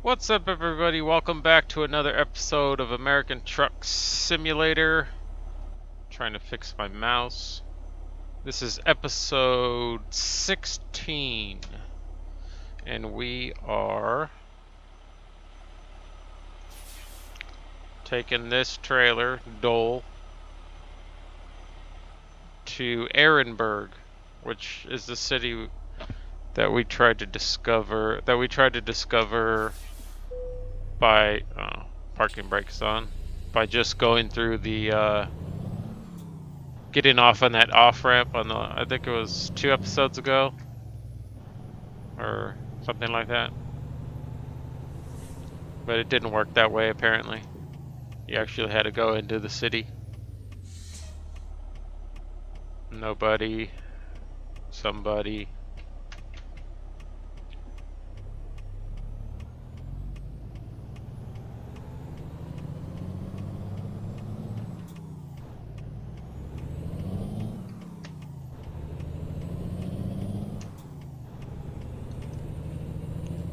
What's up, everybody? Welcome back to another episode of American Truck Simulator. Trying to fix my mouse. This is episode 16, and we are taking this trailer, Dole, to Ehrenberg, which is the city that we tried to discover. By parking brakes on, by just going through the getting off on that off ramp on the, I think it was 2 episodes ago or something like that. But it didn't work that way apparently. You actually had to go into the city. Nobody, somebody.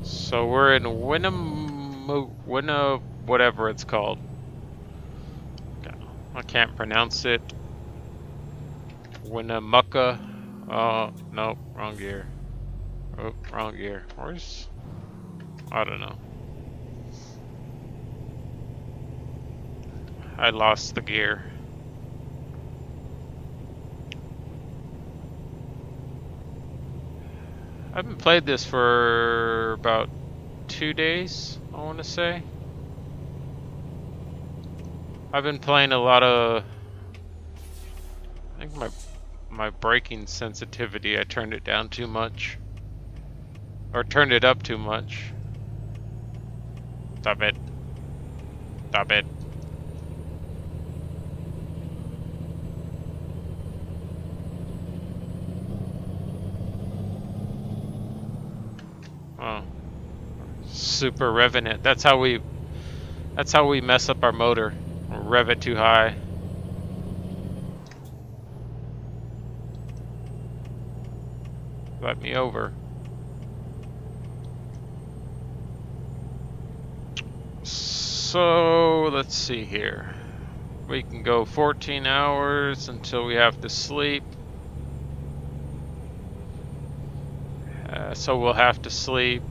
So we're in whatever it's called. I can't pronounce it. Winnemucca. Oh, nope, wrong gear. Oh, wrong gear. Where's... I don't know. I lost the gear. I haven't played this for about 2 days, I want to say. I've been playing a lot of... I think my braking sensitivity, I turned it down too much. Or turned it up too much. Stop it. Stop it. Oh. Super revving it. That's how we mess up our motor. We'll rev it too high. Let me over. So let's see here. We can go 14 hours until we have to sleep. So we'll have to sleep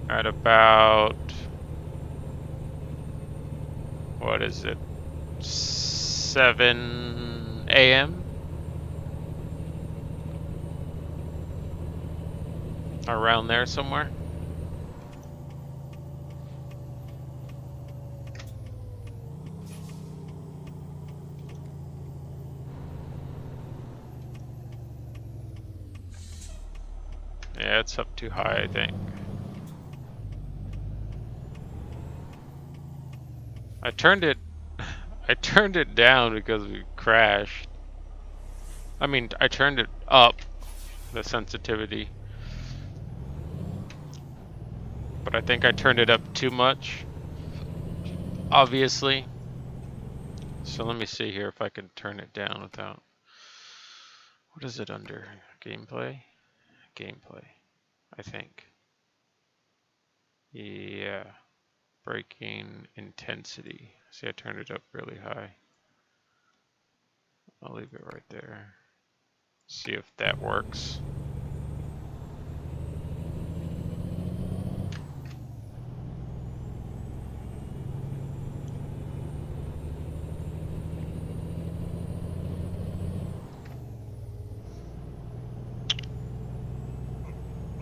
at about, what is it, 7 a.m. around there somewhere. Yeah, it's up too high, I think. I turned it down because we crashed. I mean, I turned it up, the sensitivity. But I think I turned it up too much, obviously. So let me see here if I can turn it down without... What is it under? Gameplay? Gameplay, I think. Yeah. Braking intensity. See, I turned it up really high. I'll leave it right there. See if that works.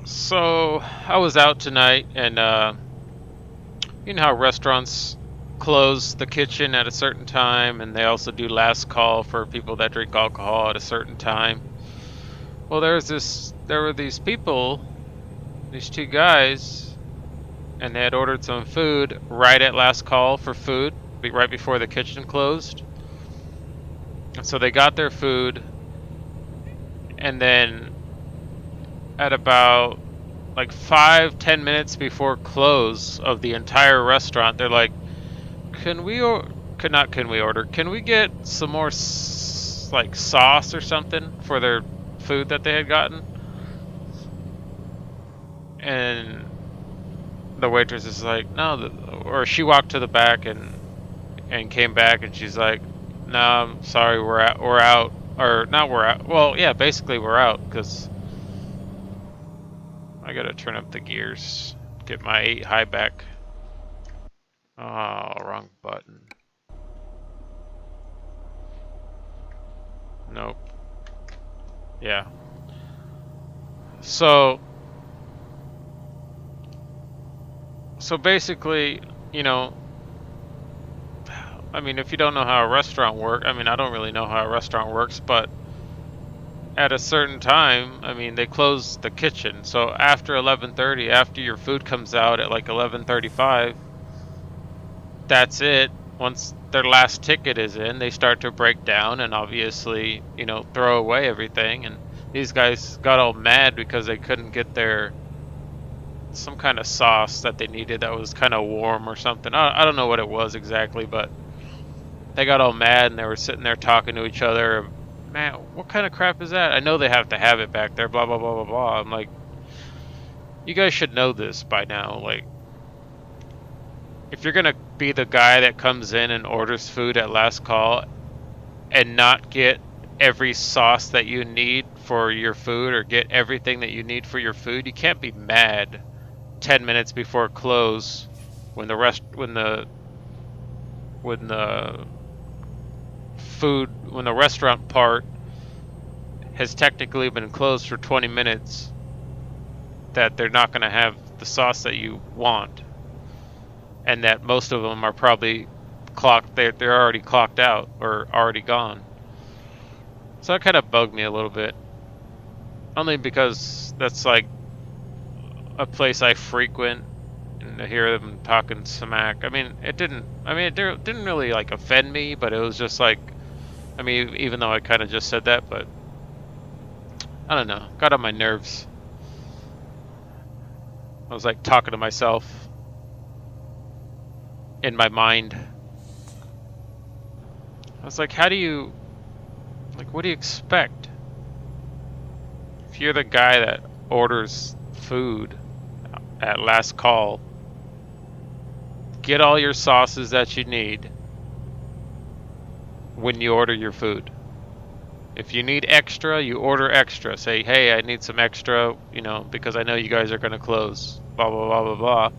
So I was out tonight, and you know how restaurants close the kitchen at a certain time, and they also do last call for people that drink alcohol at a certain time. Well, there were these people, these 2 guys, and they had ordered some food right at last call for food, right before the kitchen closed. And so they got their food, and then at about like 5-10 minutes before close of the entire restaurant, they're like, can we get some more like sauce or something for their food that they had gotten? And the waitress is like, no, or she walked to the back and came back, and she's like, no, I'm sorry, we're out, or not, we're out. Well, yeah, basically we're out because I gotta turn up the gears, get my 8 high back. Oh, wrong button. Nope. Yeah. So basically, you know, I mean, if you don't know how a restaurant works, I mean, I don't really know how a restaurant works, but at a certain time, I mean, they close the kitchen. So after 11:30, after your food comes out at like 11:35, that's it. Once their last ticket is in, they start to break down and obviously, you know, throw away everything. And these guys got all mad because they couldn't get their some kind of sauce that they needed that was kind of warm or something. I don't know what it was exactly, but they got all mad and they were sitting there talking to each other. Man, what kind of crap is that? I know they have to have it back there, blah, blah, blah, blah, blah. I'm like, you guys should know this by now. Like, if you're going to be the guy that comes in and orders food at last call and not get every sauce that you need for your food or get everything that you need for your food, you can't be mad 10 minutes before close when the restaurant part has technically been closed for 20 minutes, that they're not going to have the sauce that you want, and that most of them are probably clocked. They're already clocked out or already gone. So that kind of bugged me a little bit, only because that's like a place I frequent, and to hear them talking smack. I mean, it didn't really like offend me, but it was just like, I mean, even though I kind of just said that, but I don't know, got on my nerves. I was like talking to myself in my mind. I was like, what do you expect? If you're the guy that orders food at last call, get all your sauces that you need when you order your food. If you need extra, you order extra. Say, hey, I need some extra, you know, because I know you guys are going to close, blah, blah, blah, blah, blah.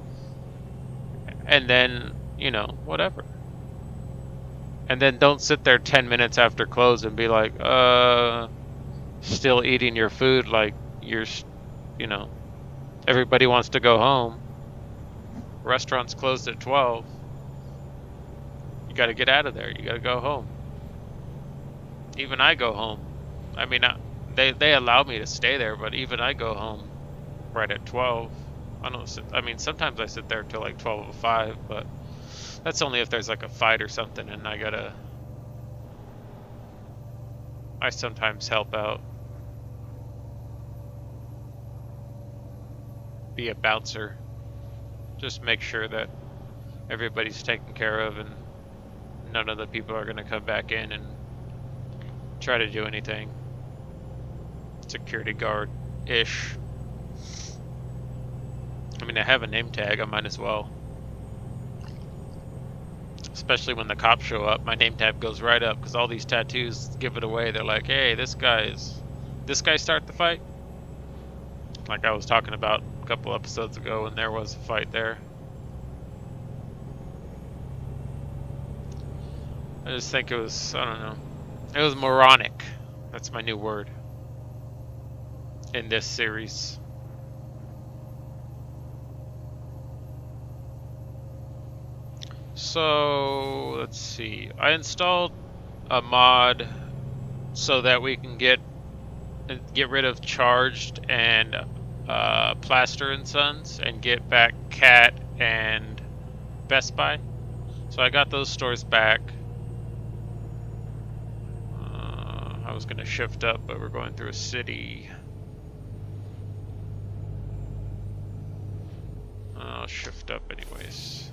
And then, you know, whatever. And then don't sit there 10 minutes after close and be like, still eating your food like you're, you know, everybody wants to go home. Restaurants closed at 12. You got to get out of there. You got to go home. Even I go home. I mean, they allow me to stay there, but even I go home right at 12. I mean, sometimes I sit there till like 12:05, but that's only if there's like a fight or something, and I sometimes help out. Be a bouncer. Just make sure that everybody's taken care of and none of the people are going to come back in and try to do anything. Security guard-ish. I mean, I have a name tag, I might as well. Especially when the cops show up, my name tag goes right up, because all these tattoos give it away. They're like, hey, this guy start the fight? Like I was talking about a couple episodes ago when there was a fight there. I just think it was, I don't know. It was moronic. That's my new word in this series. So, let's see. I installed a mod so that we can get rid of Charged and Plaster and Sons and get back Cat and Best Buy. So I got those stores back. I was going to shift up, but we're going through a city. I'll shift up anyways.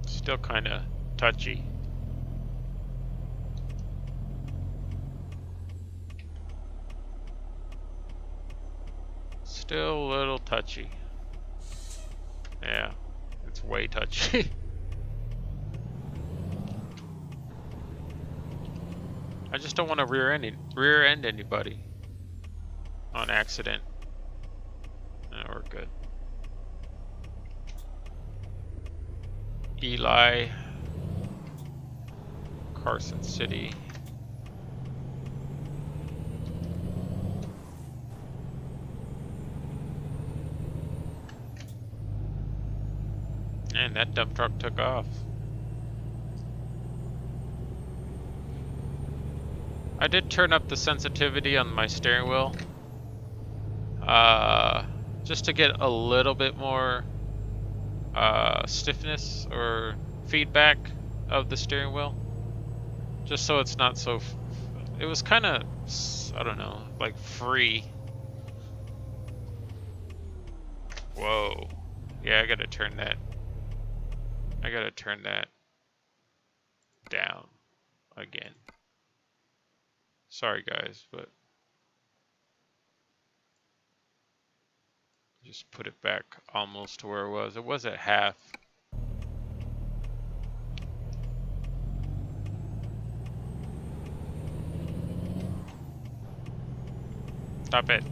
Still kind of touchy. Still a little touchy. Yeah, it's way touchy. I just don't want to rear end anybody on accident. No, we're good. Eli, Carson City. And that dump truck took off. I did turn up the sensitivity on my steering wheel. Just to get a little bit more stiffness or feedback of the steering wheel. Just so it's not so... it was kind of, I don't know, like free. Whoa. Yeah, I gotta turn that down again. Sorry guys, but just put it back almost to where it was. It was at half. Stop it.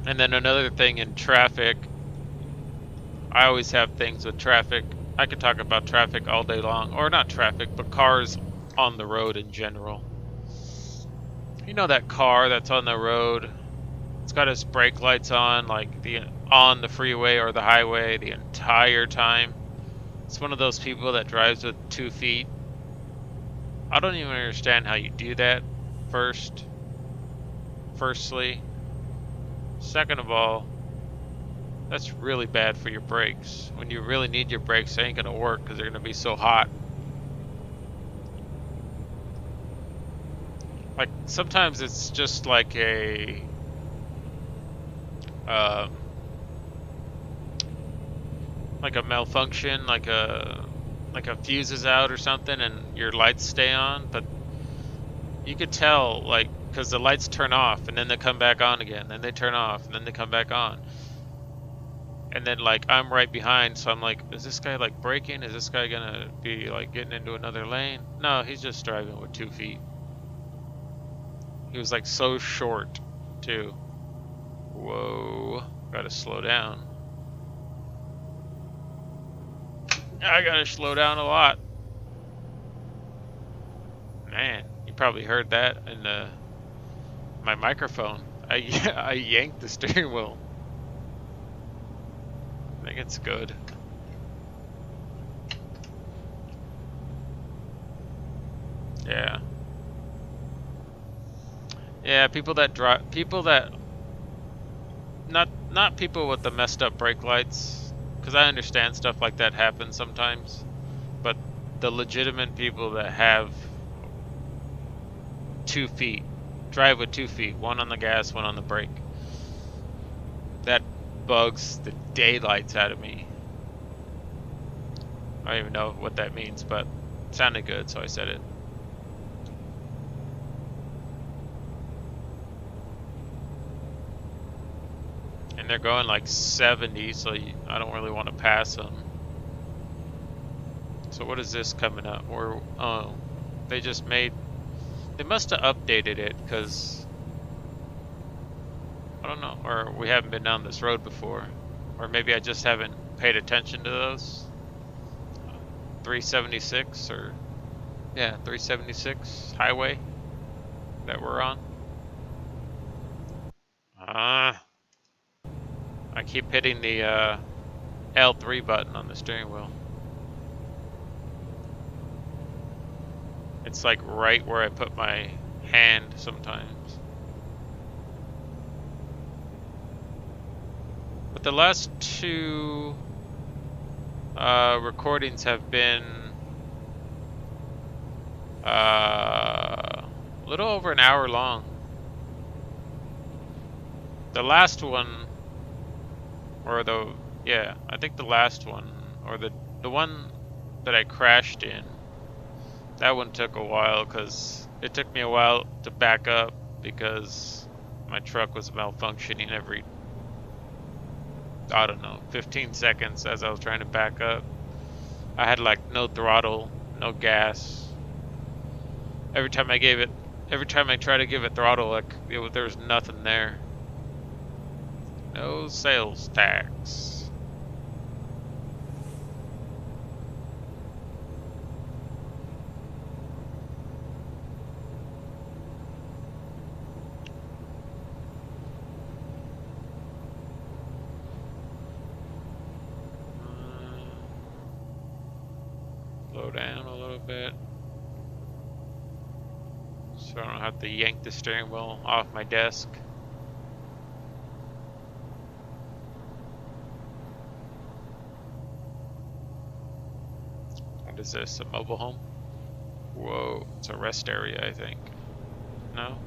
And then another thing in traffic, I always have things with traffic. I could talk about traffic all day long, or not traffic, but cars on the road in general. You know that car that's on the road, it's got its brake lights on, like on the freeway or the highway the entire time. It's one of those people that drives with 2 feet. I don't even understand how you do that. Firstly. Second of all, that's really bad for your brakes. When you really need your brakes, they ain't gonna work because they're gonna be so hot. Like, sometimes it's just like a malfunction, like a fuse is out or something and your lights stay on, but you could tell, like, because the lights turn off and then they come back on again, then they turn off and then they come back on. And then, like, I'm right behind, so I'm like, is this guy, like, braking? Is this guy gonna be, like, getting into another lane? No, he's just driving with 2 feet. He was, like, so short, too. Whoa. Gotta slow down. I gotta slow down a lot. Man, you probably heard that in my microphone. I yanked the steering wheel. I think it's good. Yeah. Yeah, people that not people with the messed up brake lights, because I understand stuff like that happens sometimes, but the legitimate people that have 2 feet, drive with 2 feet, one on the gas, one on the brake. That bugs the daylights out of me. I don't even know what that means, but it sounded good, so I said it. And they're going like 70, so I don't really want to pass them. So what is this coming up? Or oh, they must have updated it, because I don't know, or we haven't been down this road before, or maybe I just haven't paid attention to those. 376 or yeah, 376 highway that we're on. I keep hitting the L3 button on the steering wheel. It's like right where I put my hand sometimes. But the last 2 recordings have been a little over an hour long. The last one, or I think the last one, or the one that I crashed in, That one took a while because it took me a while to back up because my truck was malfunctioning every, I don't know, 15 seconds as I was trying to back up. I had like no throttle, no gas. Every time I tried to give it throttle, like there was nothing there. No sales tax. Slow down a little bit so I don't have to yank the steering wheel off my desk. What is this, a mobile home? Whoa, it's a rest area, I think. No?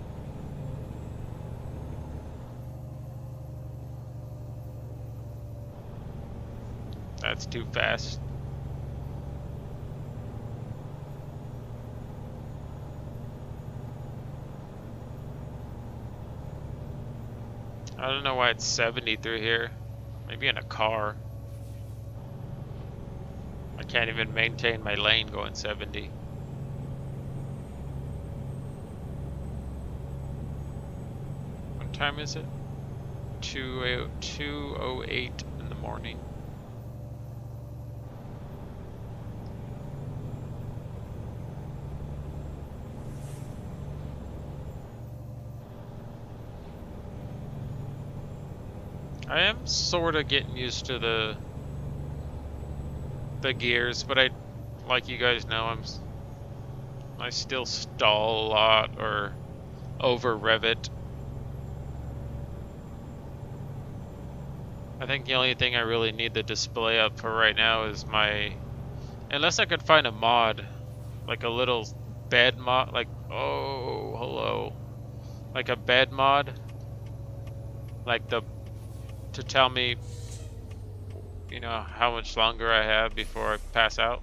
That's too fast. I don't know why it's 70 through here. Maybe in a car. I can't even maintain my lane going 70. What time is it? 2:08 in the morning. I am sort of getting used to the gears, but like you guys know, I still stall a lot or over rev it. I think the only thing I really need the display up for right now is unless I could find a mod, like a little bed mod, like, oh, hello, like a bed mod, like to tell me, you know, how much longer I have before I pass out.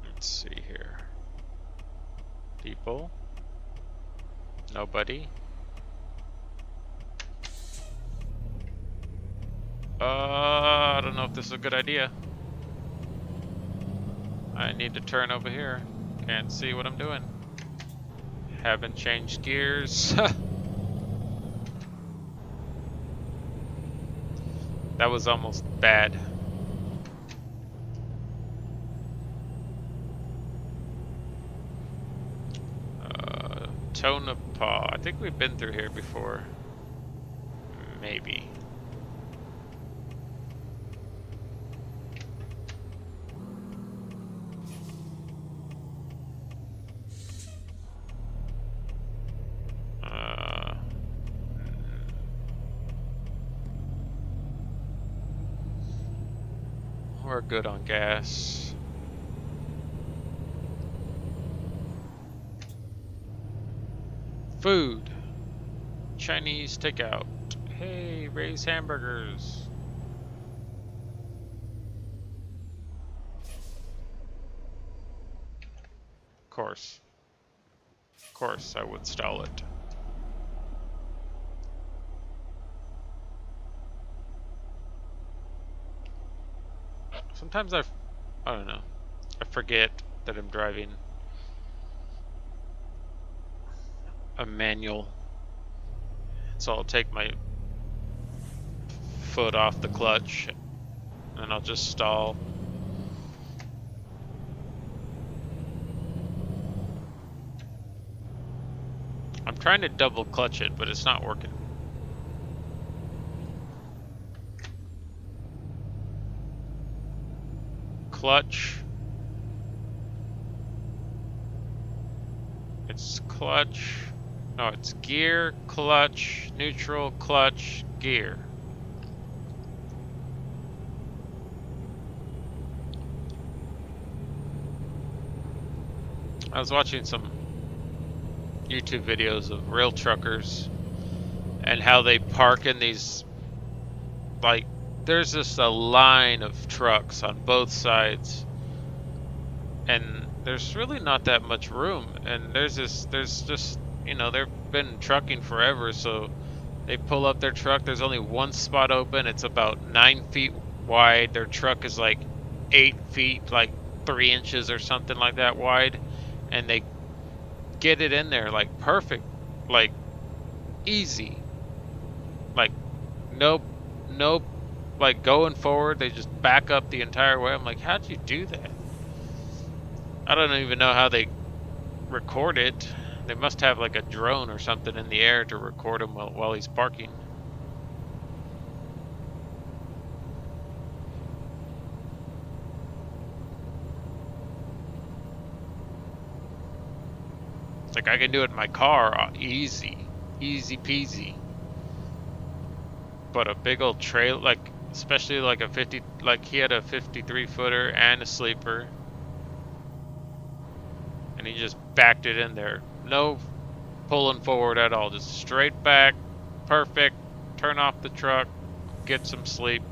Let's see here. People. Nobody. I don't know if this is a good idea. I need to turn over here. Can't see what I'm doing. Haven't changed gears. That was almost bad. Tonopah. I think we've been through here before. Maybe. We're good on gas. Food. Chinese takeout. Hey, Ray's hamburgers. Of course. Of course, I would stall it. Sometimes I don't know. I forget that I'm driving a manual. So I'll take my foot off the clutch and I'll just stall. I'm trying to double clutch it, but it's not working. Clutch. It's clutch. No, it's gear, clutch, neutral, clutch, gear. I was watching some YouTube videos of real truckers and how they park in these, like, there's just a line of trucks on both sides and there's really not that much room. And there's just, you know, they've been trucking forever, so they pull up their truck. There's only one spot open. It's about 9 feet wide. Their truck is like 8 feet, like 3 inches or something like that wide, and they get it in there like perfect, like easy, like no, no, like going forward. They just back up the entire way. I'm like, how'd you do that? I don't even know how they record it. They must have like a drone or something in the air to record him while he's parking. Like I can do it in my car, easy, easy peasy. But a big old trail, like especially like a 50, like he had a 53 footer and a sleeper, and he just backed it in there. No pulling forward at all, just straight back, perfect. Turn off the truck, get some sleep.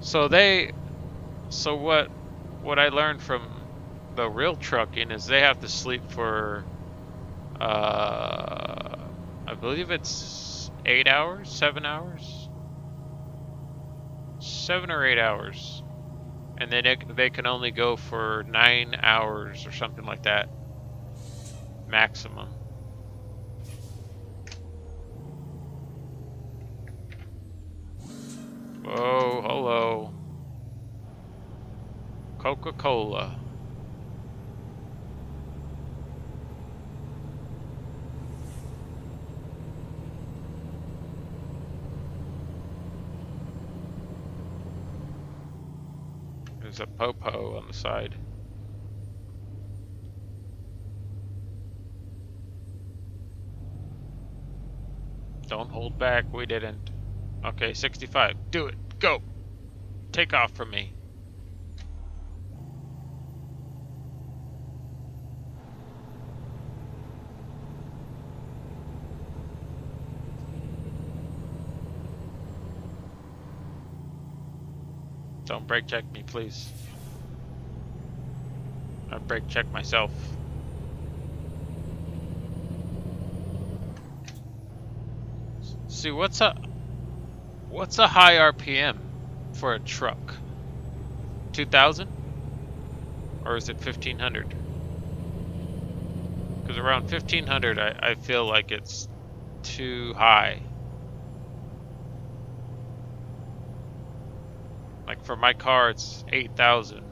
So what I learned from the real trucking is they have to sleep for I believe it's 8 hours, 7 hours, 7 or 8 hours, and then they can only go for 9 hours or something like that, maximum. Whoa, hello, Coca-Cola. There's a popo on the side. Don't hold back, we didn't. Okay, 65, do it, go. Take off from me. Don't brake check me, please. I brake check myself. See, what's a high RPM for a truck? 2,000? Or is it 1,500? Because around 1,500, I feel like it's too high. Like for my car, it's 8,000.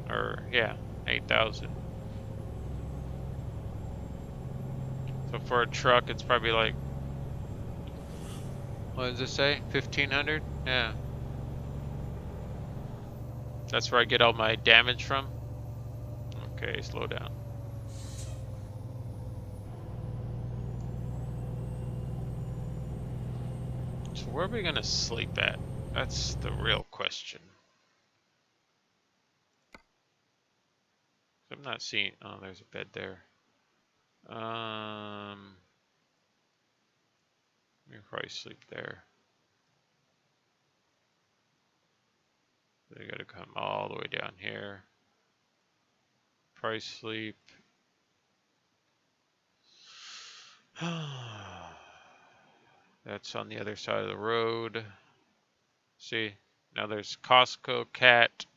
Or, yeah, 8,000. So for a truck, it's probably like, what does it say? 1,500? Yeah. That's where I get all my damage from. Okay, slow down. So where are we gonna sleep at? That's the real question. I'm not seeing. Oh, there's a bed there. We probably sleep there. They gotta come all the way down here. Probably sleep. That's on the other side of the road. See, now there's Costco, Cat,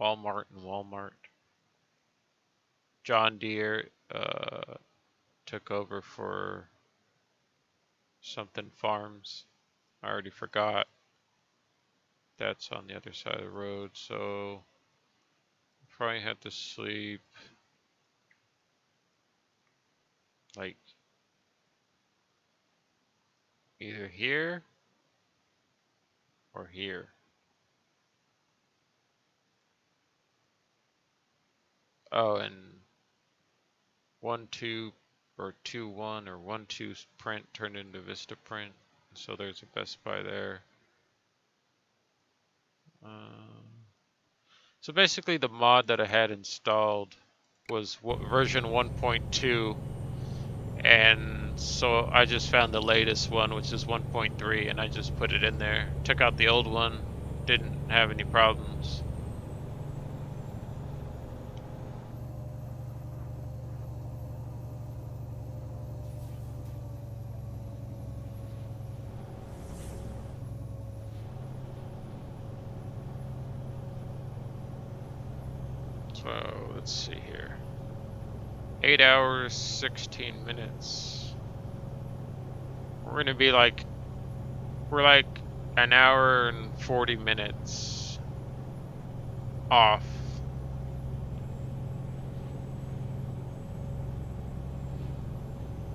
Walmart, and Walmart. John Deere took over for something farms. I already forgot. That's on the other side of the road, so probably have to sleep like either here or here. Oh, and 1-2 or 2-1 or 1-2 print turned into Vista print. So there's a Best Buy there. So basically the mod that I had installed was version 1.2, and so I just found the latest one, which is 1.3, and I just put it in there. Took out the old one, didn't have any problems. So let's see here. 8 hours, 16 minutes. We're gonna be like, we're like an hour and 40 minutes off.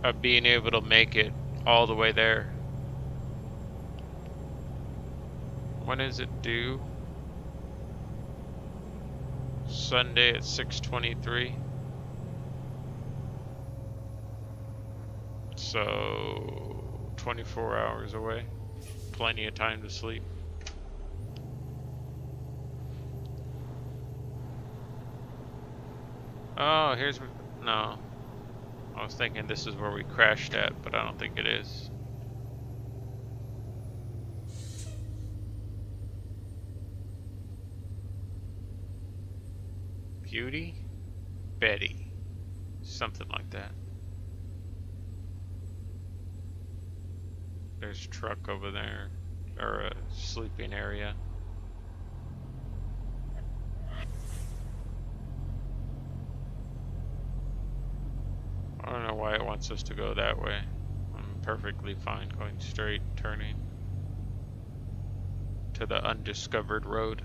Of being able to make it all the way there. When is it due? Sunday at 6:23. So 24 hours away. Plenty of time to sleep. Oh, here's... No. I was thinking this is where we crashed at, but I don't think it is. Beauty? Betty. Something like that. There's a truck over there, or a sleeping area. I don't know why it wants us to go that way. I'm perfectly fine going straight, turning to the undiscovered road.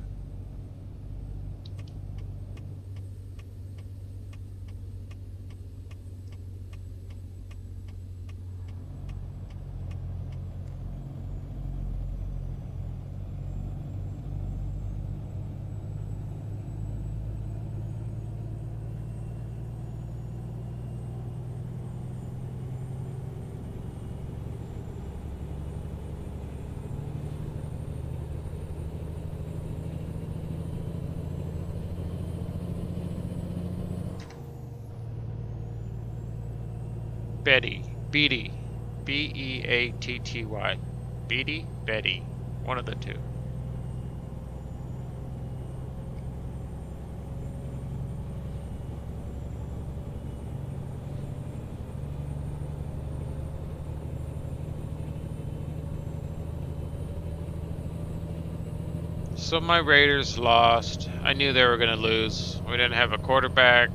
Betty. Beatty. B-E-A-T-T-Y. Beatty? Betty. One of the two. So my Raiders lost. I knew they were going to lose. We didn't have a quarterback.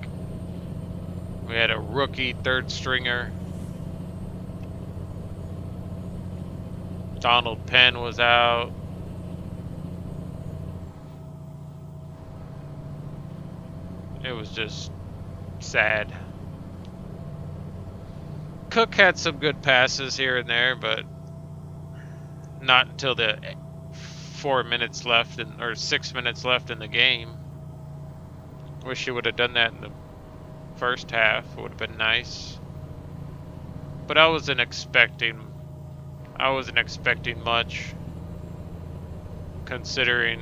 We had a rookie third stringer. Donald Penn was out. It was just sad. Cook had some good passes here and there, but not until the 4 minutes left, or 6 minutes left in the game. Wish he would have done that in the first half. It would have been nice. But I wasn't expecting much, considering,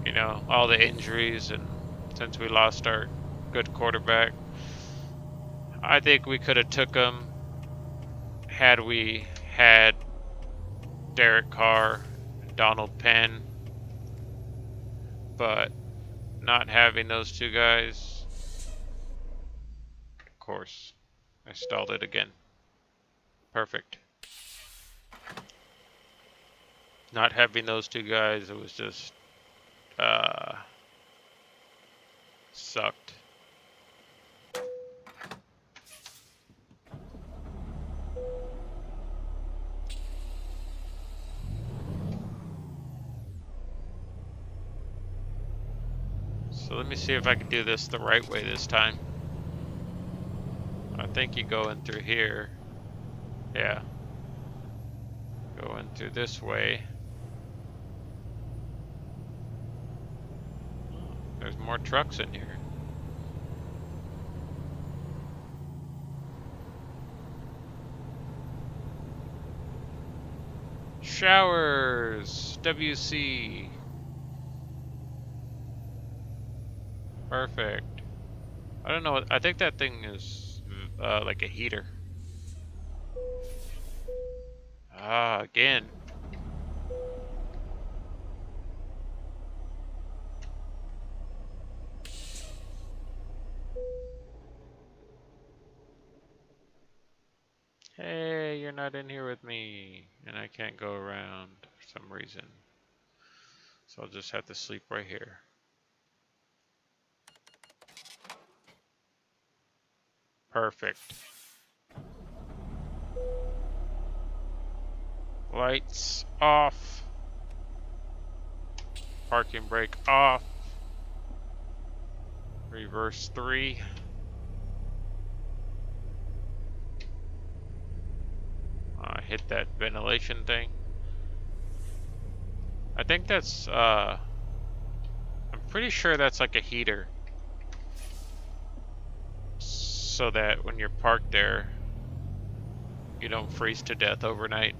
you know, all the injuries, and since we lost our good quarterback. I think we could have took him had we had Derek Carr, Donald Penn, but not having those two guys, of course, I stalled it again. Perfect. Not having those two guys, it was just, sucked. So let me see if I can do this the right way this time. I think you go in through here. Yeah. Go in through this way. There's more trucks in here. Showers! WC. Perfect. I don't know. I think that thing is like a heater. Ah, again. Yay, you're not in here with me. And I can't go around for some reason. So I'll just have to sleep right here. Perfect. Lights off. Parking brake off. Reverse 3. Hit that ventilation thing. I think that's, I'm pretty sure that's like a heater. So that when you're parked there, you don't freeze to death overnight.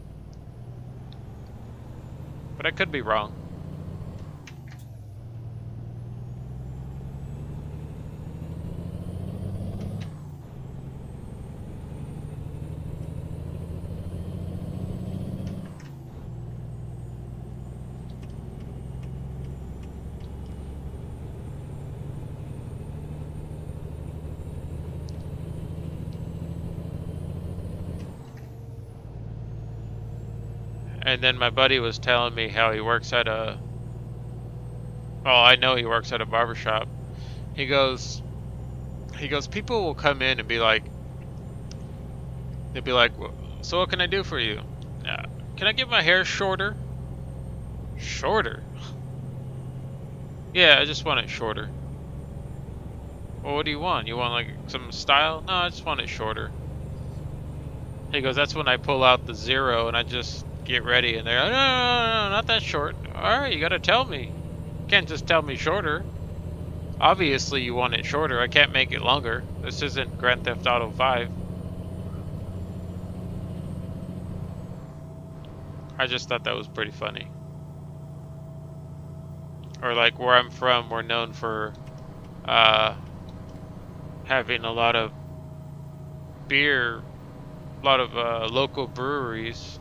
But I could be wrong. And then my buddy was telling me how he works at a... Well, I know he works at a barbershop. He goes, people will come in and be like, they'll be like, so what can I do for you? Can I get my hair shorter? Shorter? Yeah, I just want it shorter. Well, what do you want? You want like some style? No, I just want it shorter. He goes, that's when I pull out the 0 and I just get ready, and they're like, no, not that short. Alright, you gotta tell me. You can't just tell me shorter. Obviously you want it shorter. I can't make it longer. This isn't Grand Theft Auto 5. I just thought that was pretty funny. Or like where I'm from, we're known for having a lot of beer, a lot of local breweries.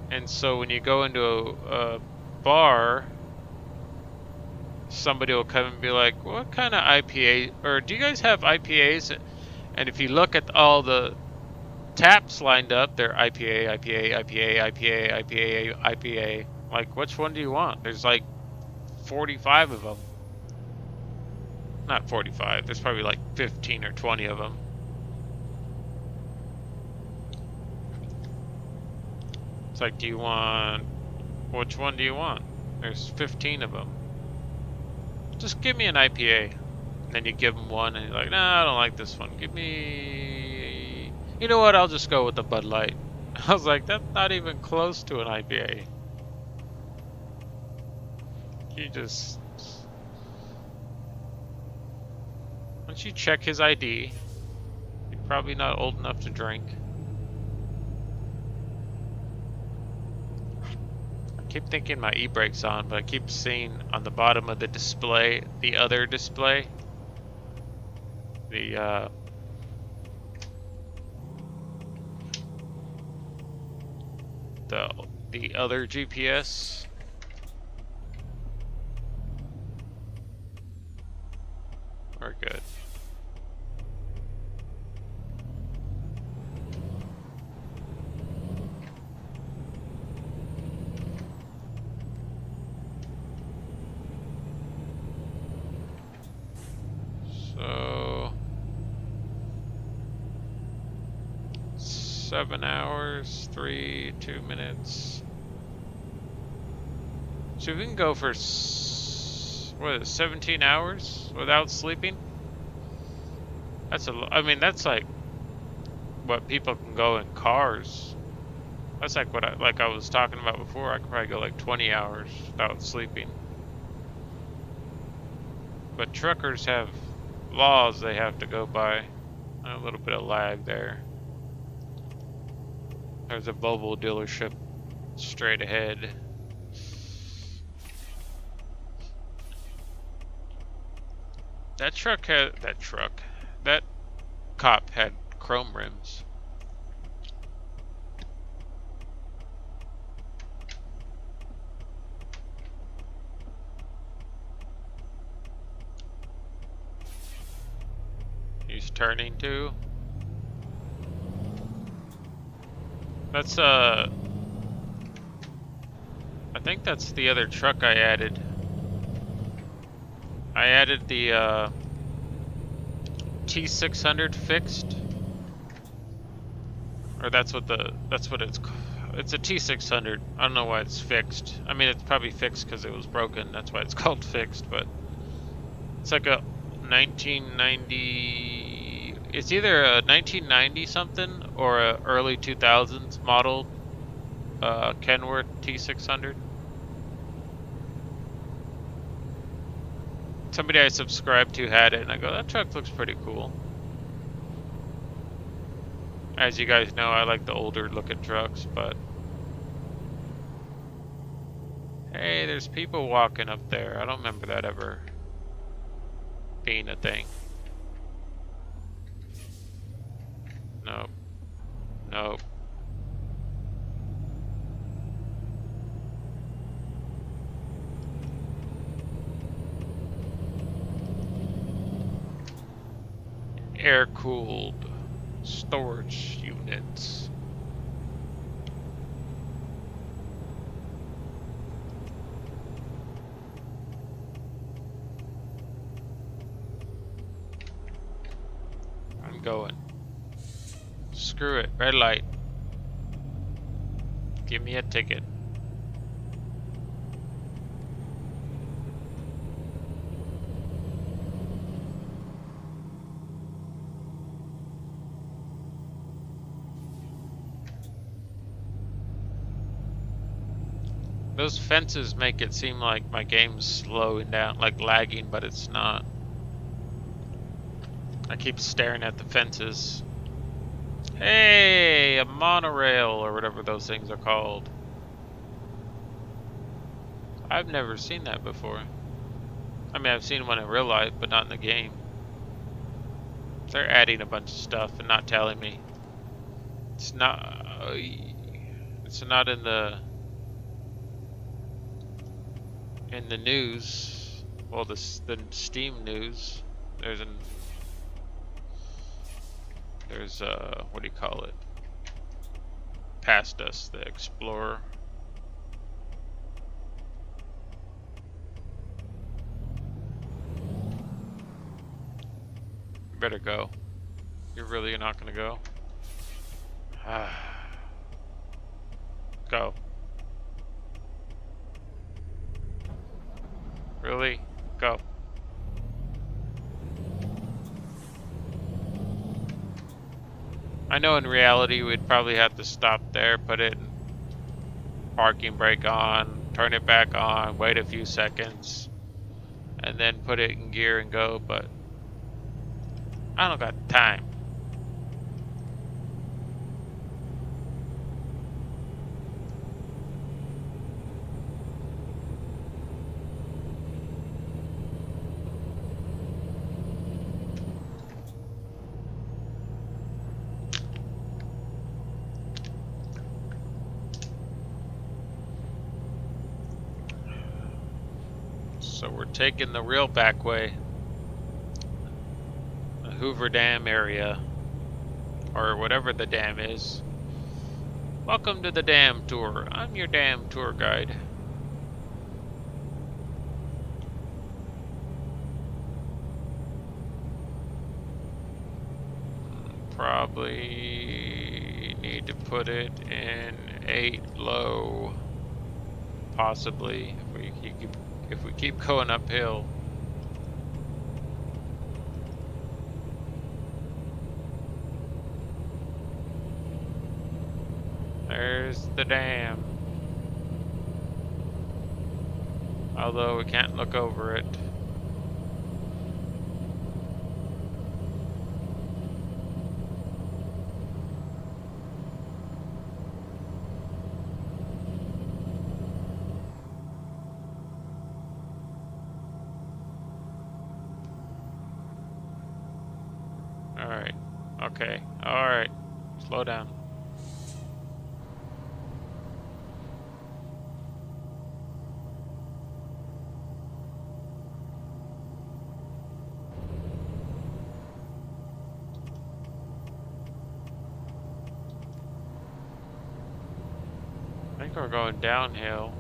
And so when you go into a bar, somebody will come and be like, what kind of IPA, or do you guys have IPAs? And if you look at all the taps lined up, they're IPA, IPA, IPA, IPA, IPA, IPA. Like, which one do you want? There's like 45 of them. Not 45, there's probably like 15 or 20 of them. It's like, do you want, which one do you want? There's 15 of them. Just give me an IPA. And then you give them one and you're like, nah, I don't like this one. Give me, you know what, I'll just go with the Bud Light. I was like, that's not even close to an IPA. You just, once you check his ID, you're probably not old enough to drink. I keep thinking my e-brake's on, but I keep seeing on the bottom of the display, the other display, the other GPS. We're good. So 7 hours, 2 minutes. So we can go for, what is it, 17 hours without sleeping? That's I mean, that's like what people can go in cars. That's like what I was talking about before. I could probably go like 20 hours without sleeping. But truckers have laws they have to go by. A little bit of lag there. There's a Volvo dealership straight ahead. That cop had chrome rims. He's turning too. That's I think that's the other truck I added. I added the T600 fixed, or that's what it's called. It's a T600. I don't know why it's fixed. I mean, it's probably fixed because it was broken. That's why it's called fixed. But it's like a 1990. It's either a 1990 something or a early 2000s model Kenworth T600. Somebody I subscribed to had it, and I go, that truck looks pretty cool. As you guys know, I like the older looking trucks, but... Hey, there's people walking up there. I don't remember that ever being a thing. Nope. Nope. Air-cooled storage units. I'm going. Screw it. Red light. Give me a ticket. Those fences make it seem like my game's slowing down, like lagging, but it's not. I keep staring at the fences. Hey, a monorail, or whatever those things are called. I've never seen that before. I mean, I've seen one in real life, but not in the game. They're adding a bunch of stuff and not telling me. It's not in the news. Well, the Steam news. There's what do you call it? Past us, the Explorer. You better go. You're really not gonna go? Go. Really? Go. I know in reality we'd probably have to stop there, put it in parking brake on, turn it back on, wait a few seconds, and then put it in gear and go, but I don't got time. So we're taking the real back way. The Hoover Dam area. Or whatever the dam is. Welcome to the dam tour. I'm your dam tour guide. Probably need to put it in 8 low. Possibly if we keep going uphill. There's the dam. Although we can't look over it. Alright. Okay. Alright. Slow down. I think we're going downhill.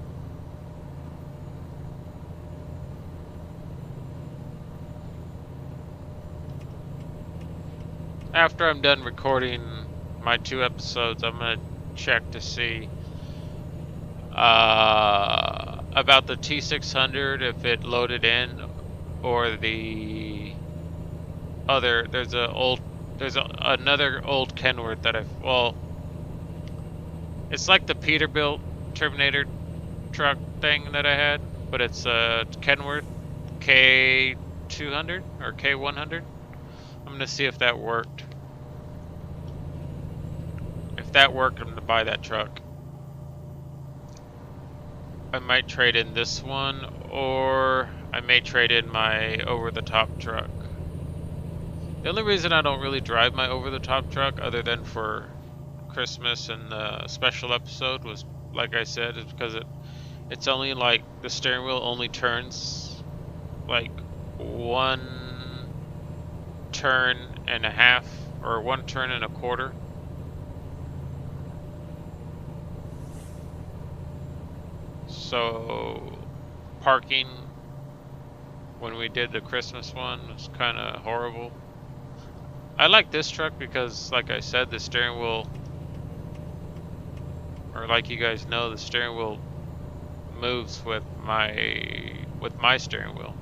After I'm done recording my 2 episodes, I'm gonna check to see about the T600 if it loaded in, or the other. Another old Kenworth that it's like the Peterbilt Terminator truck thing that I had, but it's a Kenworth K200 or K100. I'm gonna see if that worked. If that worked, I'm gonna buy that truck. I might trade in this one, or I may trade in my over-the-top truck. The only reason I don't really drive my over-the-top truck, other than for Christmas and the special episode, was, like I said, is because it's only like the steering wheel only turns like 1.5 turns or 1.25 turns. So parking when we did the Christmas one was kind of horrible. I like this truck because, like I said, the steering wheel, or like you guys know, the steering wheel moves with my steering wheel.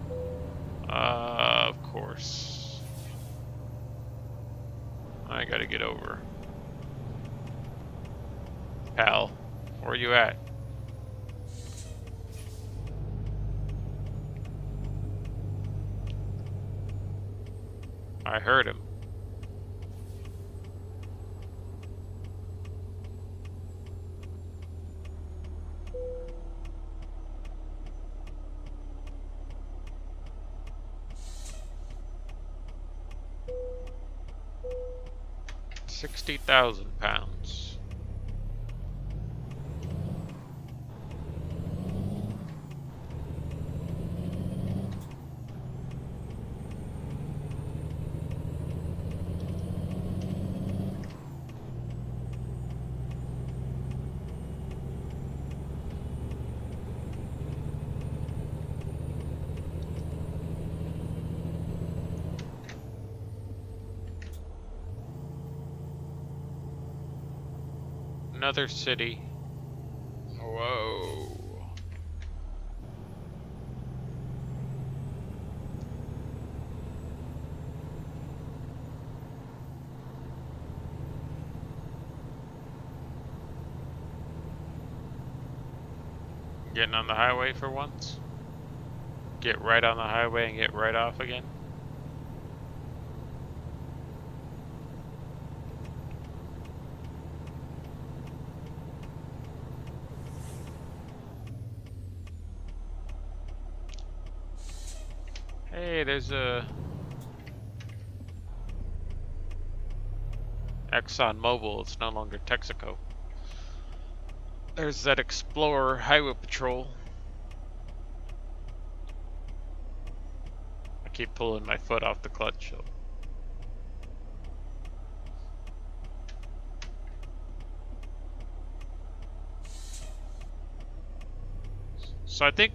Of course. I gotta get over. Pal, where you at? I heard him. £60,000. Another city. Whoa. Getting on the highway for once. Get right on the highway and get right off again. Hey, there's a ExxonMobil. It's no longer Texaco. There's that Explorer Highway Patrol. I keep pulling my foot off the clutch. So I think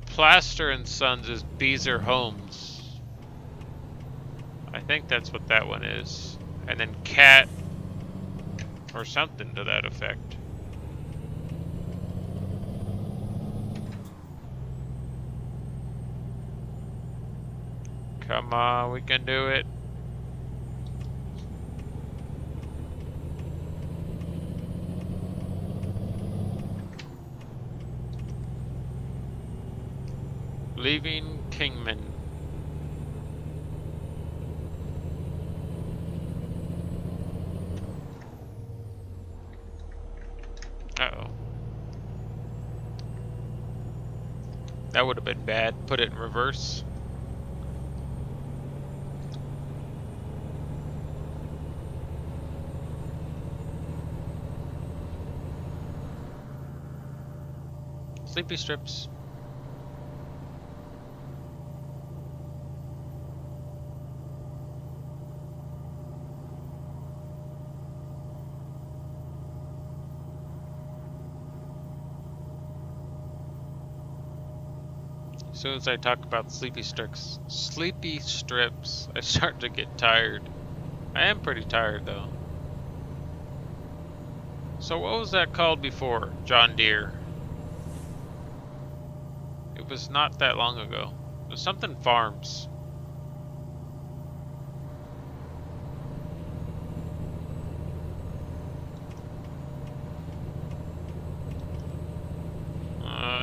Plaster and Sons is Beezer Homes. I think that's what that one is. And then Cat, or something to that effect. Come on, we can do it. Leaving Kingman. Uh-oh. That would have been bad. Put it in reverse. Sleepy strips. As soon as I talk about sleepy strips, I start to get tired. I am pretty tired though. So what was that called before? John Deere. It was not that long ago. It was something Farms.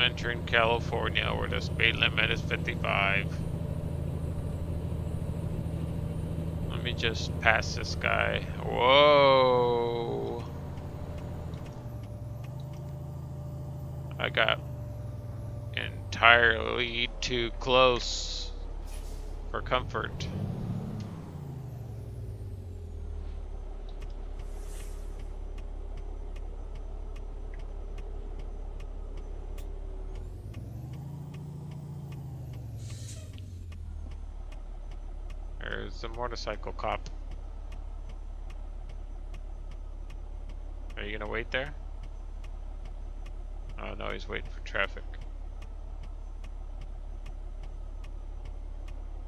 Entering California where the speed limit is 55. Let me just pass this guy. Whoa! I got entirely too close for comfort. There's a motorcycle cop. Are you gonna wait there? Oh no, he's waiting for traffic.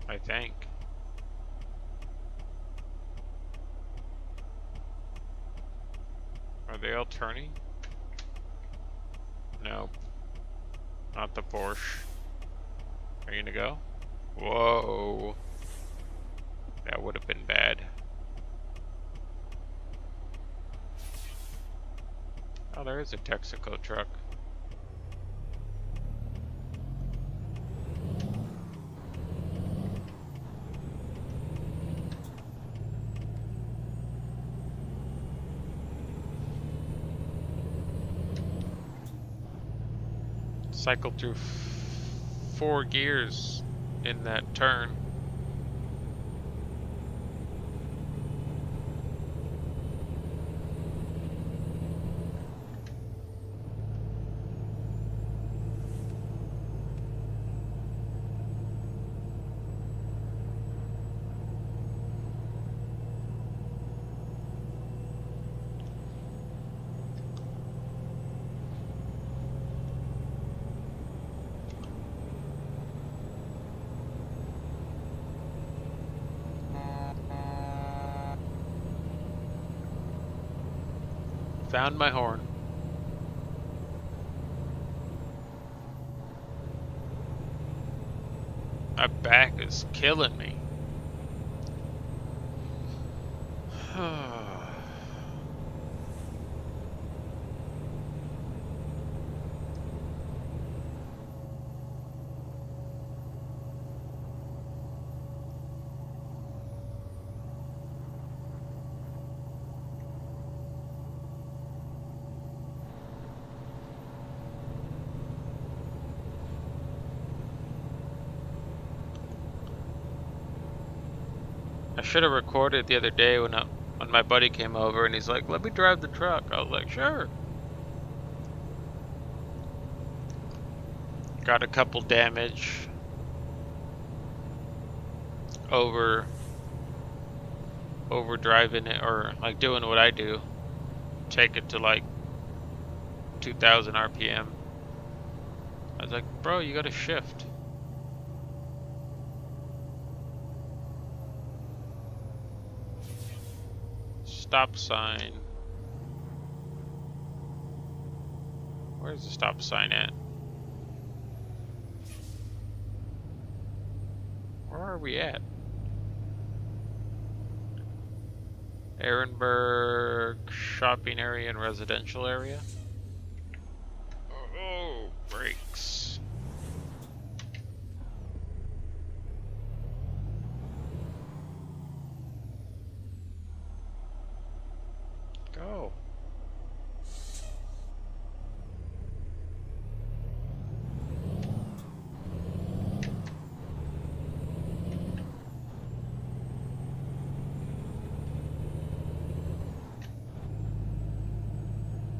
I think. Are they all turning? No. Not the Porsche. Are you gonna go? Whoa. That would have been bad. Oh, there is a Texaco truck. Cycled through 4 gears in that turn. Found my horn. My back is killing me. I should have recorded the other day when my buddy came over and he's like, "Let me drive the truck." I was like, "Sure." Got a couple damage over driving it, or like doing what I do, take it to like 2,000 RPM. I was like, "Bro, you gotta shift." Stop sign. Where's the stop sign at? Where are we at? Ehrenberg shopping area and residential area. Oh, brakes. Go.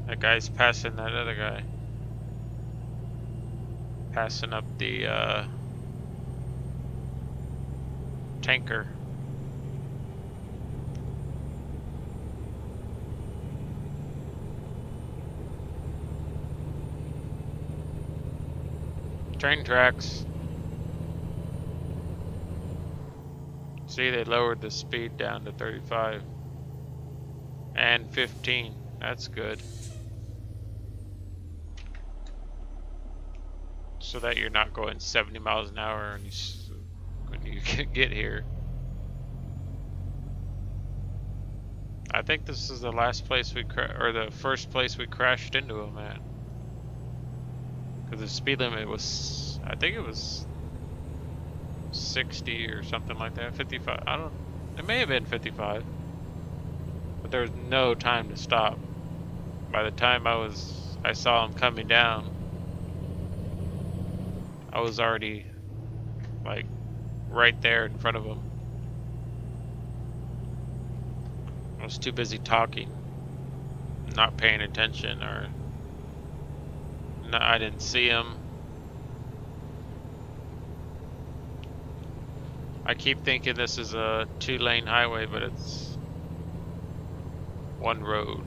That guy's passing that other guy. Passing up the tanker. Train tracks. See, they lowered the speed down to 35 and 15. That's good. So that you're not going 70 miles an hour when you get here. I think this is the last place or the first place we crashed into them at. Because the speed limit was, I think it was 60 or something like that, 55. I don't, it may have been 55. But there was no time to stop. By the time I saw him coming down, I was already like right there in front of him. I was too busy talking, not paying attention, or no, I didn't see him. I keep thinking this is a 2-lane highway, but it's one road.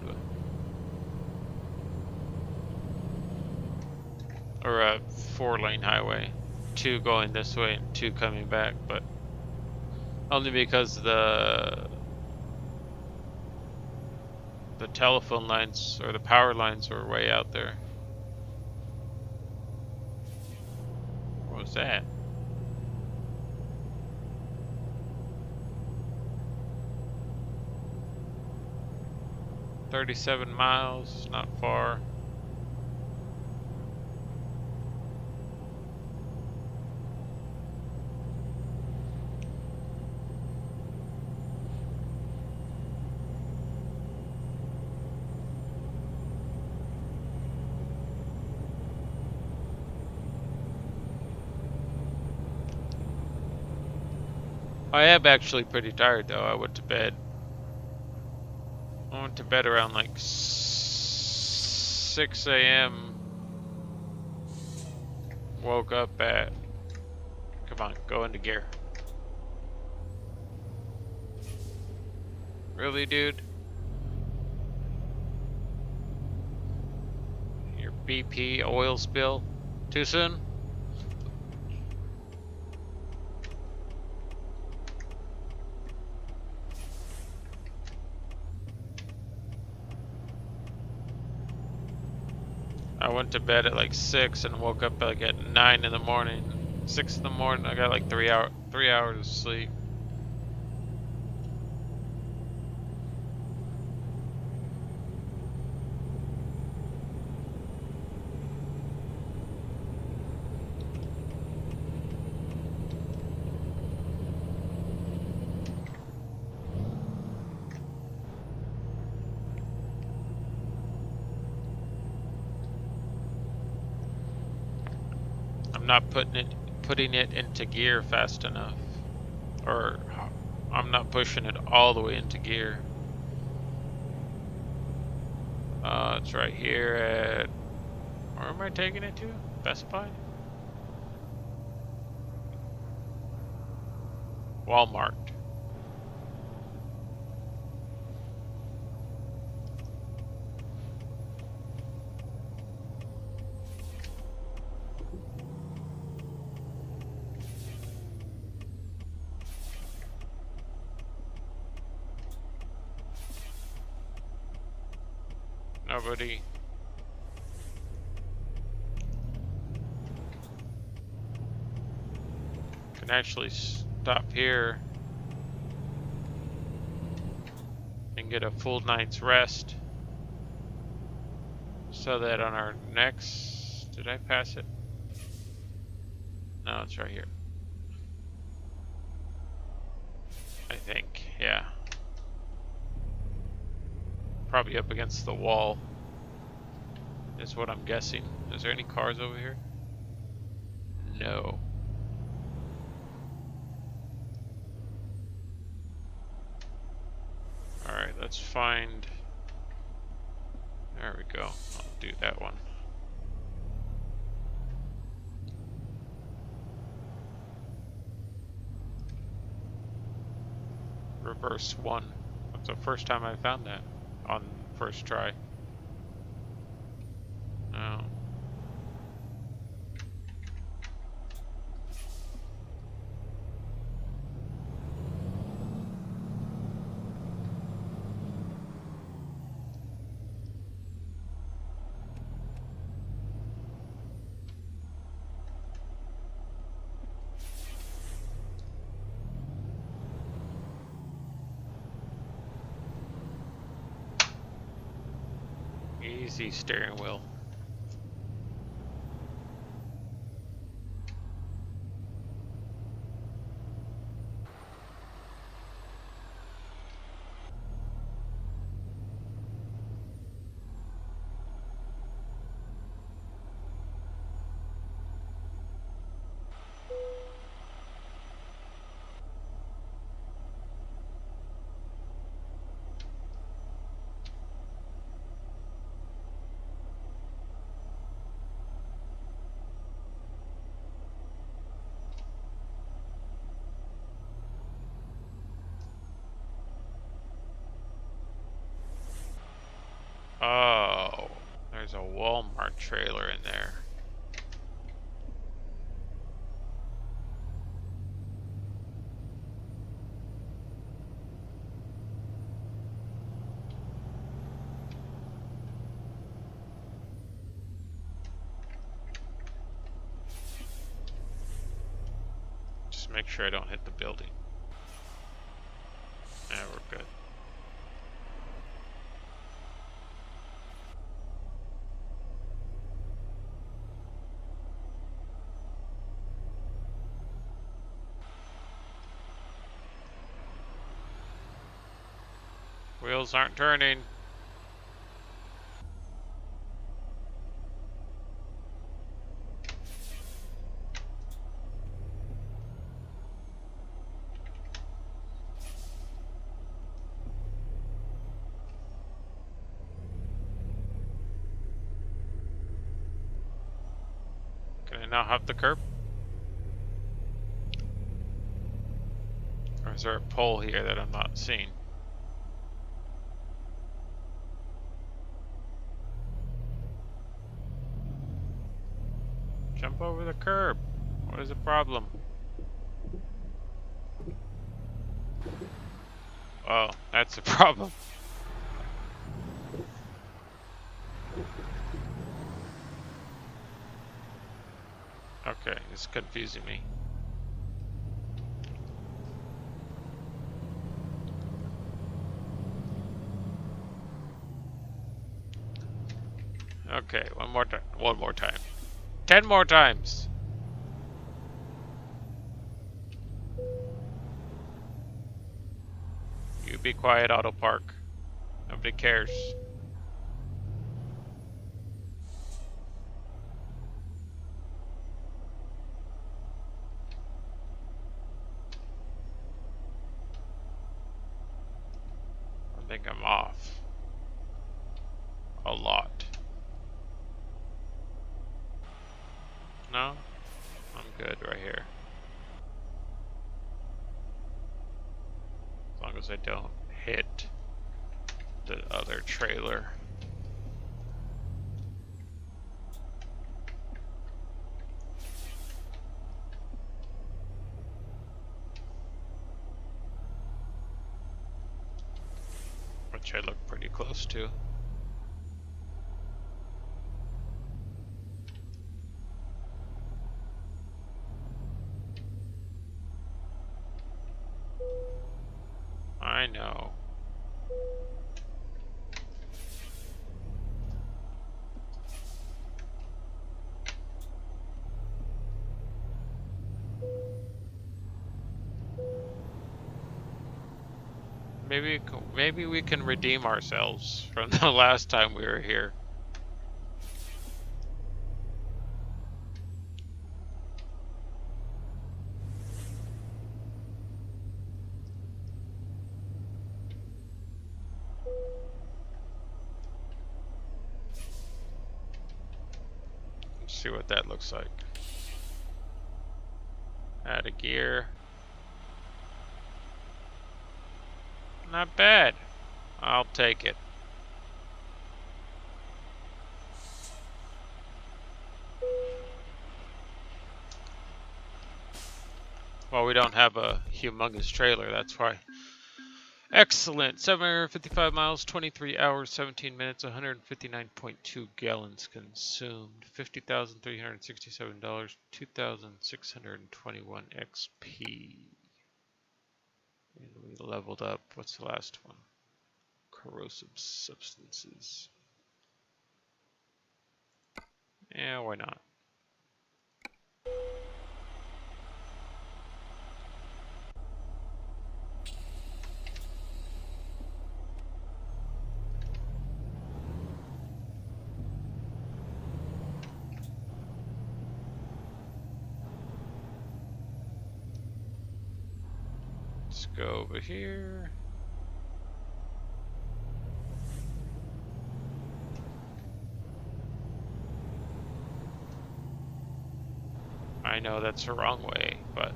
Or a 4-lane highway. 2 going this way and 2 coming back, but only because the telephone lines or the power lines were way out there. What was that? "37 miles, not far." I am actually pretty tired though. I went to bed. I went to bed around like 6 a.m. Woke up at, come on, go into gear. Really, dude? Your BP oil spill? Too soon? I went to bed at like 6 and woke up like at 9 in the morning. 6 in the morning, I got like 3 hours of sleep. I'm not putting it into gear fast enough, or I'm not pushing it all the way into gear. It's right here at, where am I taking it to? Best Buy? Walmart. Nobody. Can actually stop here and get a full night's rest, so that on our next, did I pass it? No, it's right here. I think, yeah. Probably up against the wall, is what I'm guessing. Is there any cars over here? No. Alright, let's find, there we go. I'll do that one. Reverse 1. That's the first time I found that on first try. No. Easy steering wheel. Oh, there's a Walmart trailer in there. Just make sure I don't hit the building. Yeah, we're good. Wheels aren't turning. Can I now hop the curb? Or is there a pole here that I'm not seeing? Jump over the curb. What is the problem? Oh, that's a problem. Okay, it's confusing me. Okay, one more time. 10 more times. You be quiet, auto park. Nobody cares. I think I'm off. A lot. No? I'm good right here. As long as I don't hit the other trailer. Which I look pretty close to. I know. Maybe we can redeem ourselves from the last time we were here. Let's see what that looks like. Add a gear. Not bad. I'll take it. Well, we don't have a humongous trailer, that's why. Excellent. 755 miles, 23 hours, 17 minutes, 159.2 gallons consumed. $50,367, 2,621 XP. And we leveled up. What's the last one? Corrosive substances. why not? Let's go over here. I know that's the wrong way, but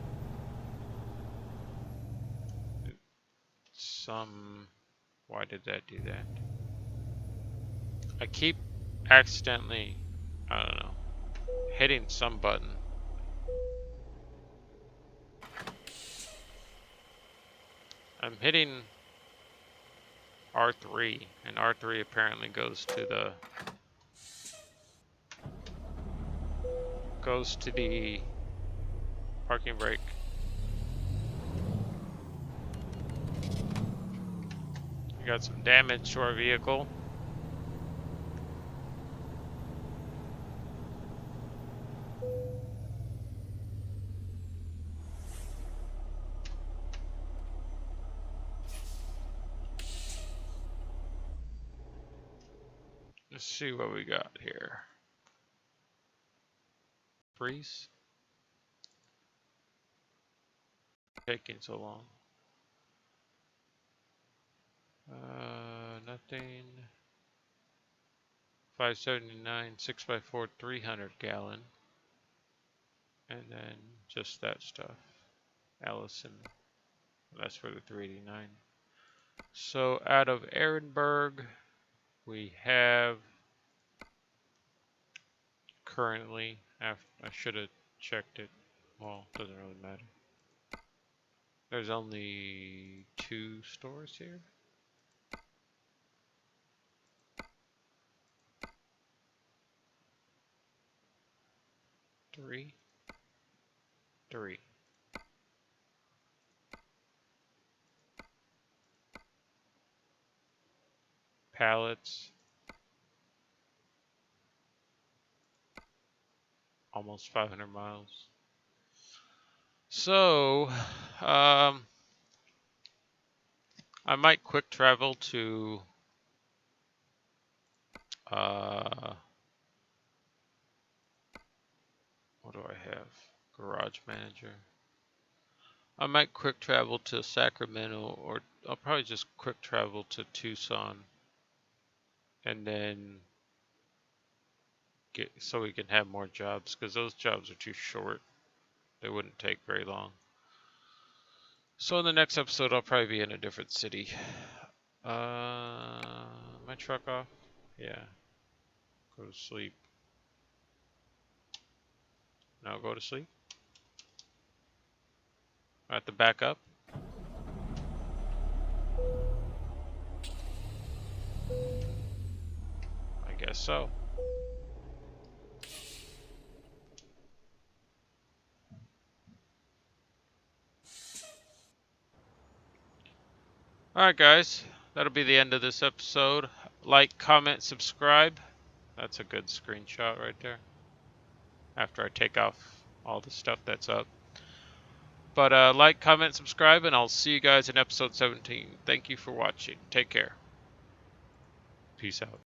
why did that do that? I keep accidentally, I don't know, hitting some button. I'm hitting R3, and R3 apparently goes to the parking brake. We got some damage to our vehicle. Let's see what we got here. Freeze. Taking so long. Nothing. 579 6x4 300 gallon. And then just that stuff. Allison. That's for the 389. So out of Ehrenberg, we have currently, I should have checked it. Well, doesn't really matter. There's only 2 stores here. 3. Pallets. Almost 500 miles. So, I might quick travel to what do I have? Garage Manager. I might quick travel to Sacramento, or I'll probably just quick travel to Tucson, and then so we can have more jobs, because those jobs are too short. They wouldn't take very long. So in the next episode, I'll probably be in a different city. My truck off? Yeah. Go to sleep. Now go to sleep. I have to back up. I guess so. Alright guys, that'll be the end of this episode. Like, comment, subscribe. That's a good screenshot right there. After I take off all the stuff that's up. But like, comment, subscribe, and I'll see you guys in episode 17. Thank you for watching. Take care. Peace out.